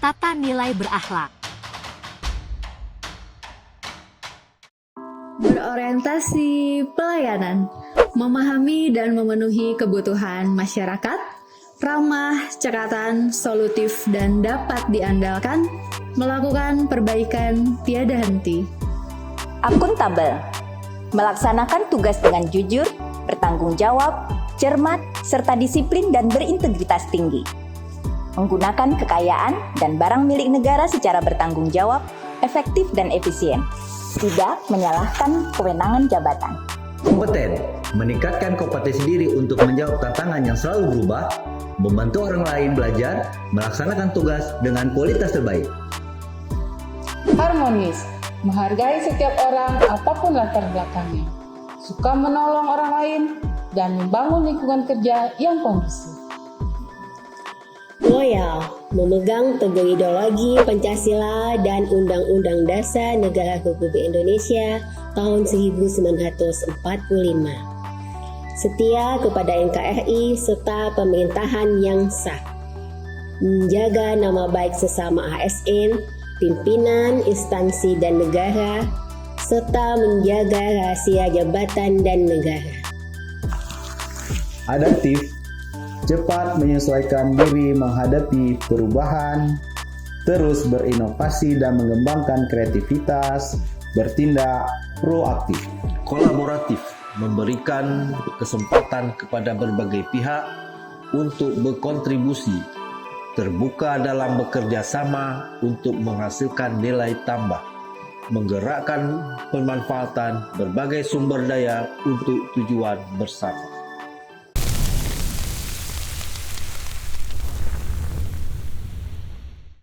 tata nilai berakhlak. Berorientasi pelayanan, memahami dan memenuhi kebutuhan masyarakat, ramah, cekatan, solutif, dan dapat diandalkan, melakukan perbaikan tiada henti. Akuntabel, melaksanakan tugas dengan jujur, bertanggung jawab, cermat, serta disiplin dan berintegritas tinggi. Menggunakan kekayaan dan barang milik negara secara bertanggung jawab, efektif dan efisien. Tidak menyalahkan kewenangan jabatan. Kompeten, meningkatkan kompetensi diri untuk menjawab tantangan yang selalu berubah, membantu orang lain belajar, melaksanakan tugas dengan kualitas terbaik. Harmonis, menghargai setiap orang apapun latar belakangnya, suka menolong orang lain, dan membangun lingkungan kerja yang kondusif. Loyal, memegang teguh ideologi Pancasila dan Undang-Undang Dasar Negara Republik Indonesia tahun 1945. Setia kepada NKRI serta pemerintahan yang sah. Menjaga nama baik sesama ASN, pimpinan, instansi dan negara, serta menjaga rahasia jabatan dan negara. Adaptif, cepat menyesuaikan diri menghadapi perubahan, terus berinovasi dan mengembangkan kreativitas, bertindak proaktif. Kolaboratif, memberikan kesempatan kepada berbagai pihak untuk berkontribusi, terbuka dalam bekerja sama untuk menghasilkan nilai tambah, menggerakkan pemanfaatan berbagai sumber daya untuk tujuan bersama.